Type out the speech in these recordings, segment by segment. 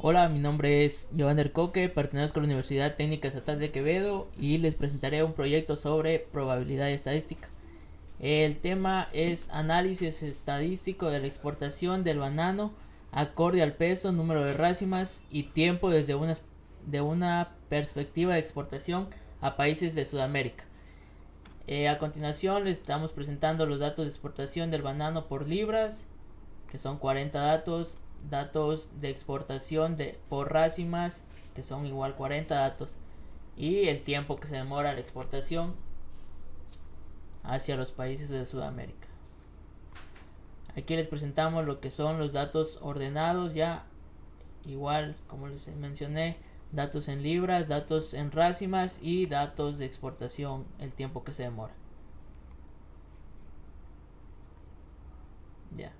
Hola, mi nombre es Giovanni Coque, pertenezco a la Universidad Técnica Estatal de Quevedo y les presentaré un proyecto sobre probabilidad estadística. El tema es análisis estadístico de la exportación del banano acorde al peso, número de racimos y tiempo de una perspectiva de exportación a países de Sudamérica. A continuación les estamos presentando los datos de exportación del banano por libras, que son 40 datos, datos de exportación por racimos, que son igual 40 datos, y el tiempo que se demora la exportación hacia los países de Sudamérica. Aquí les presentamos lo que son los datos ordenados ya, igual como les mencioné, datos en libras, datos en racimos y datos de exportación, el tiempo que se demora. Ya.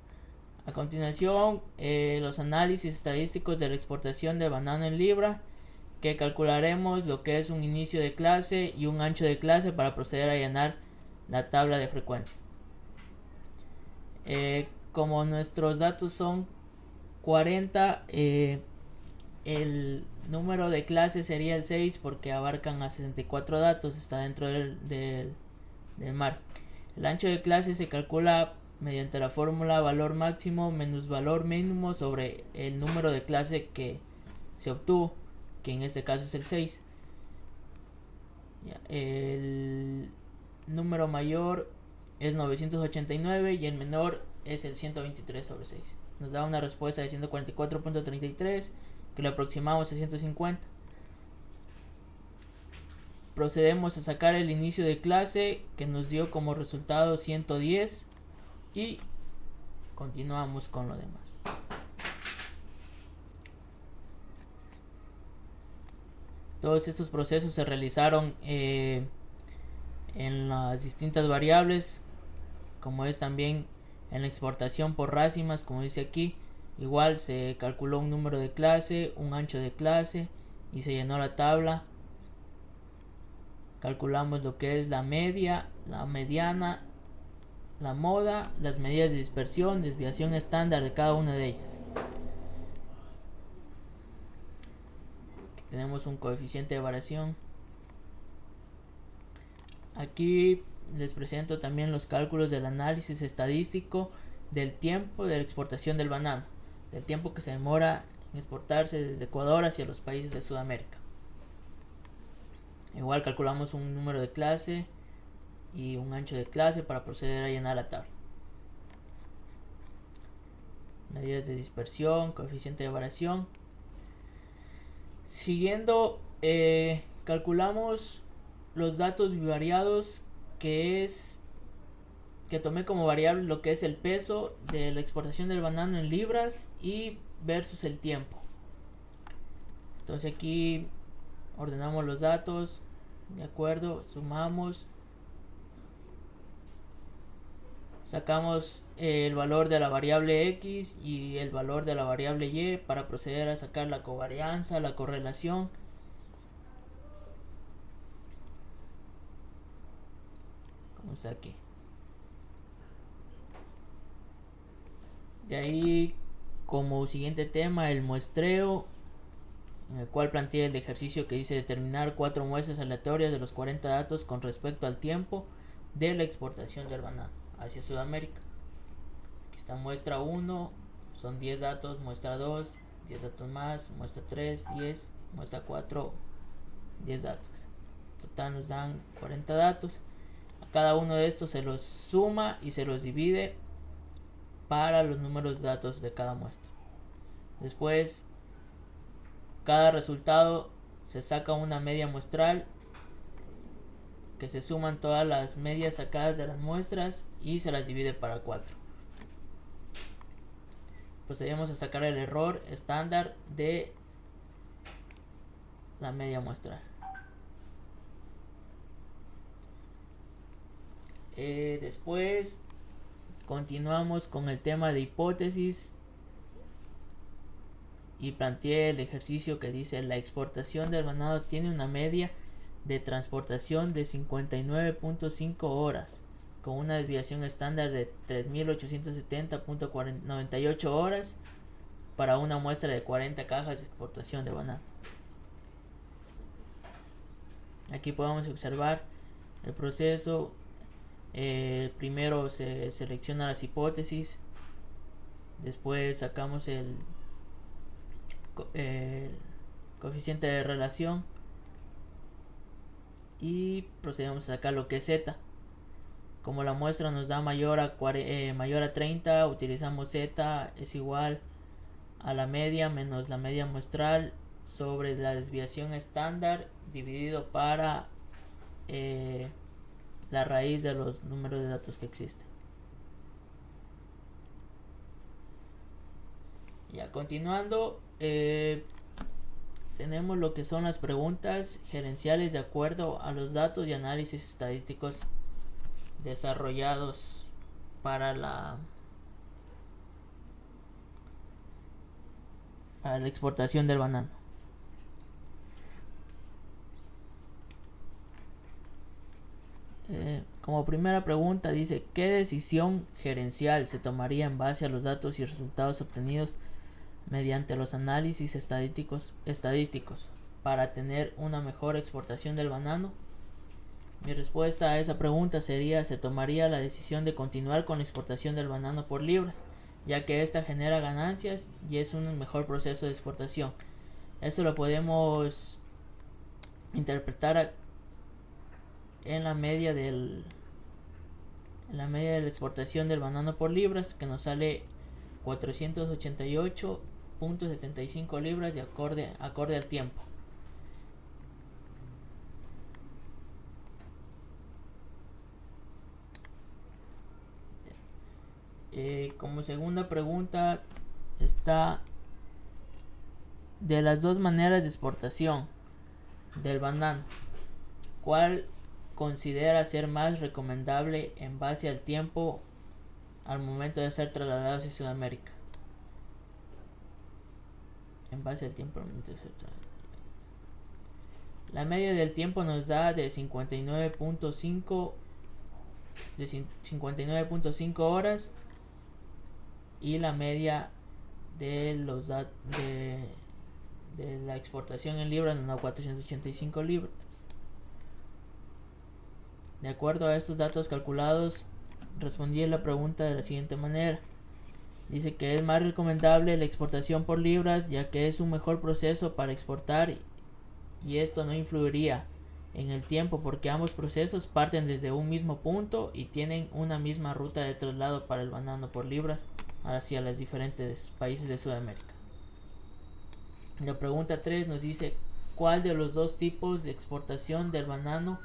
A continuación, los análisis estadísticos de la exportación de banano en libra, que calcularemos lo que es un inicio de clase y un ancho de clase para proceder a llenar la tabla de frecuencia. Como nuestros datos son 40, el número de clase sería el 6 porque abarcan a 64 datos, está dentro del margen. El ancho de clase se calcula mediante la fórmula valor máximo menos valor mínimo sobre el número de clase que se obtuvo, que en este caso es el 6. El número mayor es 989 y el menor es el 123 sobre 6. Nos da una respuesta de 144.33 que le aproximamos a 150. Procedemos a sacar el inicio de clase que nos dio como resultado 110 y continuamos con lo demás. Todos estos procesos se realizaron en las distintas variables, como es también en la exportación por racimos, como dice aquí. Igual se calculó un número de clase, un ancho de clase y se llenó la tabla. Calculamos lo que es la media, la mediana, la moda, las medidas de dispersión, desviación estándar de cada una de ellas. Aquí tenemos un coeficiente de variación. Aquí les presento también los cálculos del análisis estadístico del tiempo de la exportación del banano, del tiempo que se demora en exportarse desde Ecuador hacia los países de Sudamérica. Igual calculamos un número de clase y un ancho de clase para proceder a llenar la tabla. Medidas de dispersión, coeficiente de variación. Siguiendo, calculamos los datos bivariados que tomé como variable lo que es el peso de la exportación del banano en libras y versus el tiempo. Entonces aquí ordenamos los datos, de acuerdo, sumamos, sacamos el valor de la variable X y el valor de la variable Y para proceder a sacar la covarianza, la correlación. Como está aquí. De ahí, como siguiente tema, el muestreo, en el cual planteé el ejercicio que dice determinar 4 muestras aleatorias de los 40 datos con respecto al tiempo de la exportación del banano hacia Sudamérica. Aquí está muestra 1, son 10 datos, muestra 2, 10 datos más, muestra 3, 10, muestra 4, 10 datos. Total nos dan 40 datos. A cada uno de estos se los suma y se los divide para los números de datos de cada muestra. Después, cada resultado se saca una media muestral, que se suman todas las medias sacadas de las muestras y se las divide para 4. Procedemos a sacar el error estándar de la media muestral. Después continuamos con el tema de hipótesis y planteé el ejercicio que dice la exportación del banano tiene una media de transportación de 59.5 horas con una desviación estándar de 3870.98 horas para una muestra de 40 cajas de exportación de banano. Aquí podemos observar el proceso. Primero se selecciona las hipótesis, después sacamos el coeficiente de relación y procedemos a sacar lo que es z. Como la muestra nos da mayor a 30, utilizamos z es igual a la media menos la media muestral sobre la desviación estándar dividido para la raíz de los números de datos que existen. Ya continuando, tenemos lo que son las preguntas gerenciales de acuerdo a los datos y análisis estadísticos desarrollados para la exportación del banano. Como primera pregunta dice: ¿qué decisión gerencial se tomaría en base a los datos y resultados obtenidos mediante los análisis estadísticos para tener una mejor exportación del banano? Mi respuesta a esa pregunta sería: se tomaría la decisión de continuar con la exportación del banano por libras, ya que esta genera ganancias y es un mejor proceso de exportación. Esto lo podemos interpretar en la media de la exportación del banano por libras, que nos sale 488.75 libras de acorde al tiempo. Como segunda pregunta está: de las dos maneras de exportación del banano, ¿cuál considera ser más recomendable en base al tiempo al momento de ser trasladados a Sudamérica? En base al tiempo al momento de ser trasladados. La media del tiempo nos da de 59.5 horas, y la media de la exportación en libras nos da 485 libras. De acuerdo a estos datos calculados, respondí a la pregunta de la siguiente manera. Dice que es más recomendable la exportación por libras, ya que es un mejor proceso para exportar y esto no influiría en el tiempo, porque ambos procesos parten desde un mismo punto y tienen una misma ruta de traslado para el banano por libras hacia los diferentes países de Sudamérica. La pregunta 3 nos dice: ¿cuál de los dos tipos de exportación del banano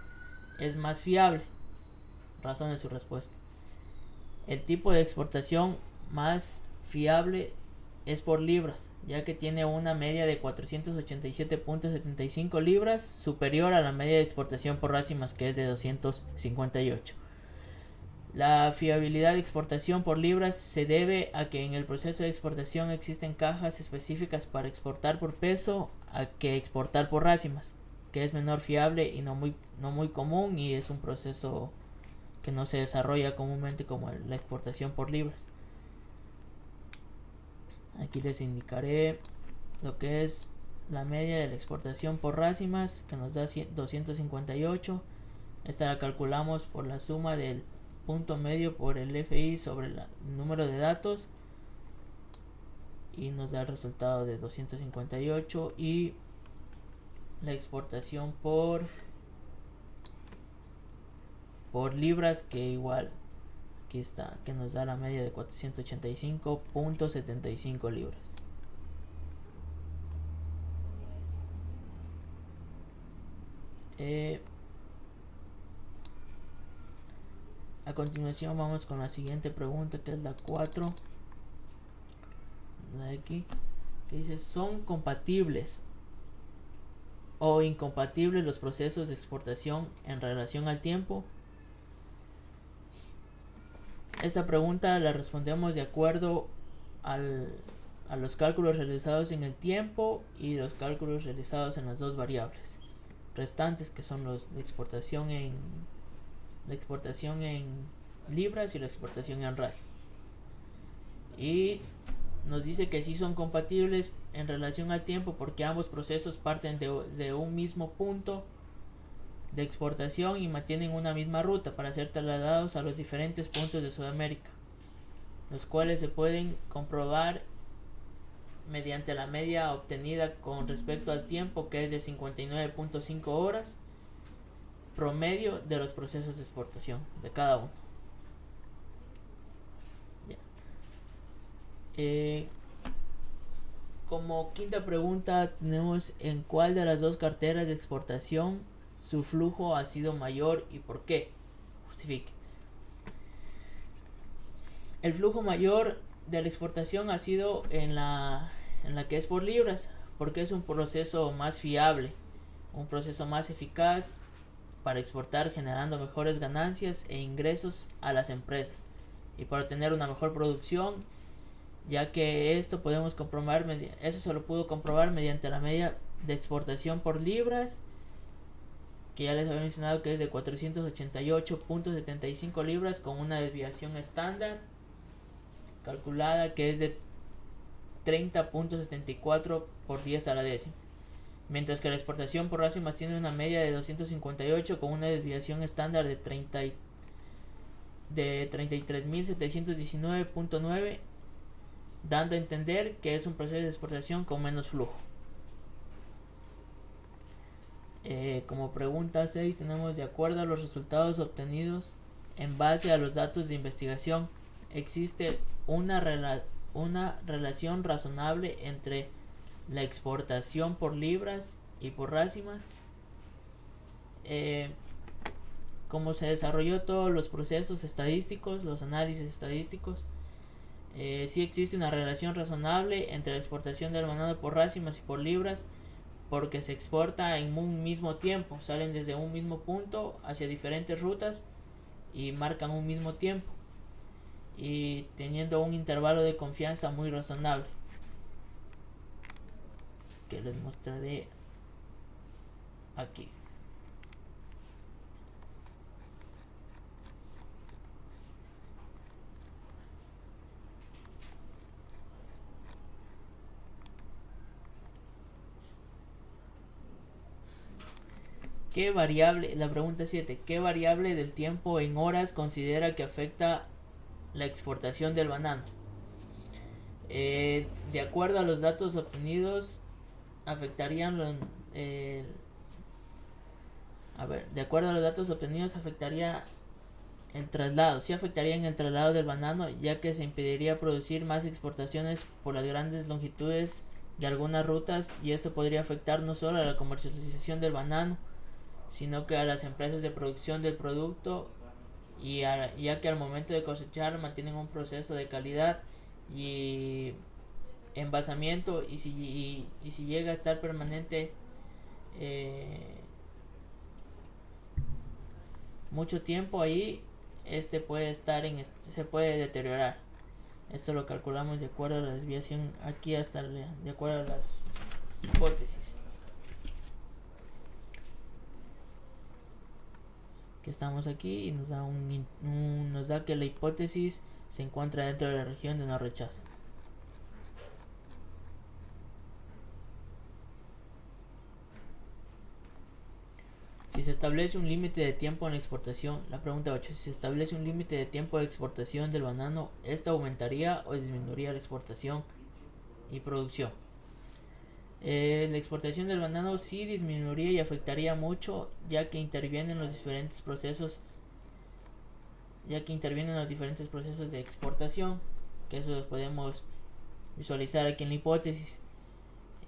es más fiable? Razón de su respuesta. El tipo de exportación más fiable es por libras, ya que tiene una media de 487.75 libras, superior a la media de exportación por rácimas, que es de 258. La fiabilidad de exportación por libras se debe a que en el proceso de exportación existen cajas específicas para exportar por peso a que exportar por rácimas, que es menor fiable y no muy común, y es un proceso que no se desarrolla comúnmente como la exportación por libras. Aquí les indicaré lo que es la media de la exportación por rácimas, que nos da 258. Esta la calculamos por la suma del punto medio por el FI sobre el número de datos y nos da el resultado de 258. Y la exportación por libras, que igual aquí está, que nos da la media de 485.75 libras. A continuación vamos con la siguiente pregunta, que es la 4, la de aquí, que dice: ¿son compatibles o incompatibles los procesos de exportación en relación al tiempo? Esta pregunta la respondemos de acuerdo a los cálculos realizados en el tiempo y los cálculos realizados en las dos variables restantes, que son la exportación en libras y la exportación en radio. Y nos dice que sí son compatibles en relación al tiempo porque ambos procesos parten de un mismo punto de exportación y mantienen una misma ruta para ser trasladados a los diferentes puntos de Sudamérica, los cuales se pueden comprobar mediante la media obtenida con respecto al tiempo, que es de 59.5 horas promedio de los procesos de exportación de cada uno. Como quinta pregunta tenemos: ¿en cuál de las dos carteras de exportación su flujo ha sido mayor y por qué? Justifique. El flujo mayor de la exportación ha sido en la que es por libras, porque es un proceso más fiable, un proceso más eficaz para exportar, generando mejores ganancias e ingresos a las empresas y para tener una mejor producción, ya que esto podemos comprobar, eso se lo pudo comprobar mediante la media de exportación por libras, que ya les había mencionado que es de 488.75 libras con una desviación estándar calculada que es de 30.74 por 10 a la décima, mientras que la exportación por rácimas tiene una media de 258 con una desviación estándar de 33.719.9, dando a entender que es un proceso de exportación con menos flujo. Como pregunta 6 tenemos: de acuerdo a los resultados obtenidos en base a los datos de investigación, ¿existe una relación razonable entre la exportación por libras y por rácimas? Como se desarrolló todos los procesos estadísticos, los análisis estadísticos, sí existe una relación razonable entre la exportación del banano por rácimas y por libras, porque se exporta en un mismo tiempo, salen desde un mismo punto hacia diferentes rutas y marcan un mismo tiempo y teniendo un intervalo de confianza muy razonable, que les mostraré aquí. ¿Qué variable, la pregunta 7, qué variable del tiempo en horas considera que afecta la exportación del banano? De acuerdo a los datos obtenidos, afectarían de acuerdo a los datos obtenidos afectaría el traslado, sí afectaría en el traslado del banano, ya que se impediría producir más exportaciones por las grandes longitudes de algunas rutas, y esto podría afectar no solo a la comercialización del banano, sino que a las empresas de producción del producto, ya que al momento de cosechar mantienen un proceso de calidad y envasamiento, y si llega a estar permanente mucho tiempo ahí, puede estar se puede deteriorar. Esto lo calculamos de acuerdo a la desviación aquí, hasta de acuerdo a las hipótesis que estamos aquí, y nos da que la hipótesis se encuentra dentro de la región de no rechazo. Si se establece un límite de tiempo en la exportación, la pregunta 8, si se establece un límite de tiempo de exportación del banano, ¿esta aumentaría o disminuiría la exportación y producción? La exportación del banano sí disminuiría y afectaría mucho, ya que intervienen los diferentes procesos de exportación, que eso los podemos visualizar aquí en la hipótesis,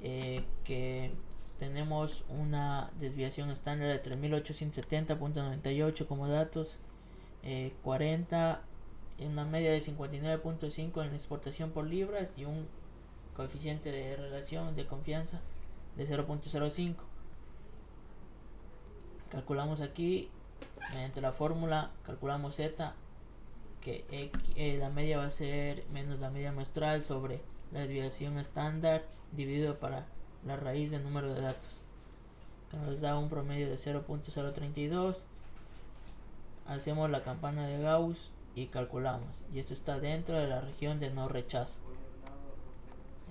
que tenemos una desviación estándar de 3870.98 como datos, 40, una media de 59.5 en la exportación por libras y un coeficiente de relación de confianza de 0.05. Calculamos aquí mediante la fórmula, calculamos z, que la media va a ser menos la media muestral sobre la desviación estándar dividido para la raíz del número de datos, que nos da un promedio de 0.032. Hacemos la campana de Gauss y calculamos, y esto está dentro de la región de no rechazo.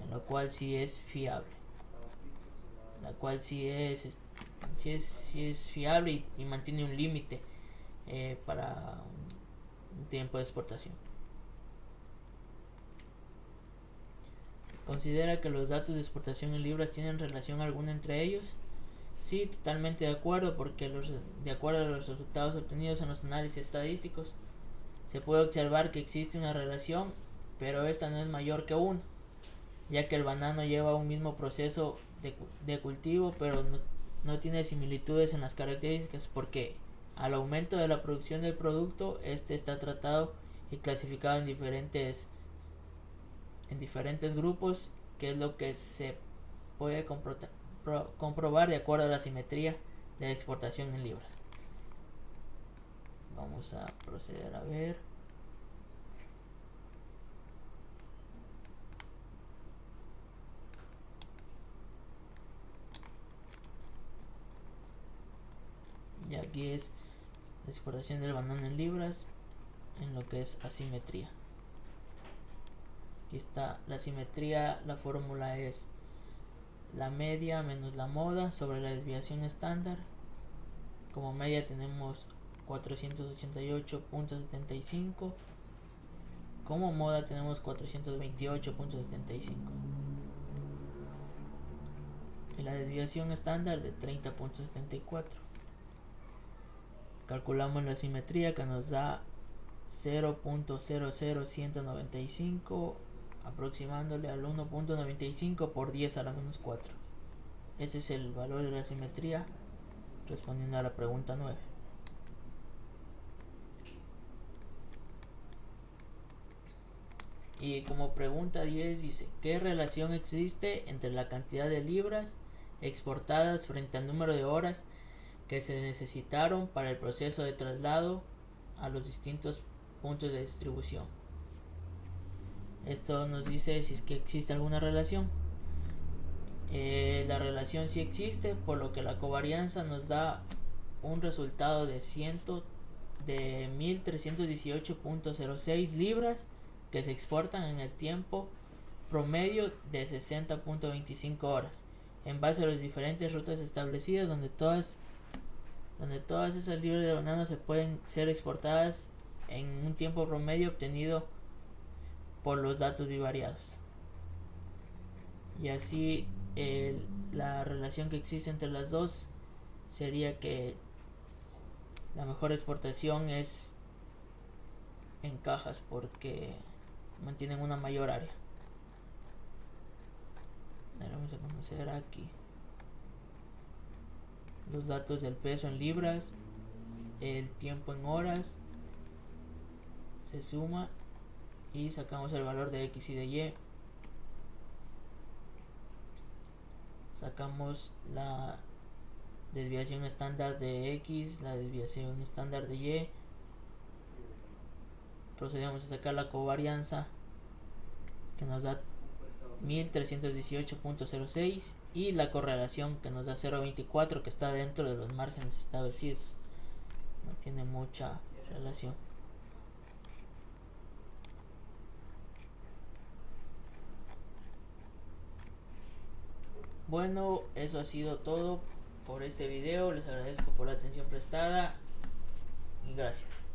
en lo cual sí es fiable, la cual sí es fiable y mantiene un límite para un tiempo de exportación. ¿Considera que los datos de exportación en libras tienen relación alguna entre ellos? Sí, totalmente de acuerdo, porque de acuerdo a los resultados obtenidos en los análisis estadísticos, se puede observar que existe una relación, pero esta no es mayor que 1, ya que el banano lleva un mismo proceso de cultivo, pero no tiene similitudes en las características, porque al aumento de la producción del producto, este está tratado y clasificado en diferentes grupos, que es lo que se puede comprobar de acuerdo a la simetría de la exportación en libras. Vamos a proceder a ver. Y aquí es la exportación del banano en libras en lo que es asimetría. Aquí está la simetría, la fórmula es la media menos la moda sobre la desviación estándar. Como media tenemos 488.75. Como moda tenemos 428.75. Y la desviación estándar de 30.74. Calculamos la simetría, que nos da 0.00195, aproximándole al 1.95 por 10 a la menos 4. Ese es el valor de la simetría, respondiendo a la pregunta 9. Y como pregunta 10 dice: ¿qué relación existe entre la cantidad de libras exportadas frente al número de horas que se necesitaron para el proceso de traslado a los distintos puntos de distribución? Esto nos dice si es que existe alguna relación. La relación sí existe, por lo que la covarianza nos da un resultado de 1318.06 libras que se exportan en el tiempo promedio de 60.25 horas, en base a las diferentes rutas establecidas, donde todas esas libras de banano se pueden ser exportadas en un tiempo promedio obtenido por los datos bivariados. Y así la relación que existe entre las dos sería que la mejor exportación es en cajas, porque mantienen una mayor área. Vamos a conocer aquí los datos del peso en libras, el tiempo en horas, se suma y sacamos el valor de X y de Y. Sacamos la desviación estándar de X, la desviación estándar de Y. Procedemos a sacar la covarianza, que nos da 1318.06, y la correlación, que nos da 0.24, que está dentro de los márgenes establecidos. No tiene mucha relación. Bueno, eso ha sido todo por este video. Les agradezco por la atención prestada y gracias.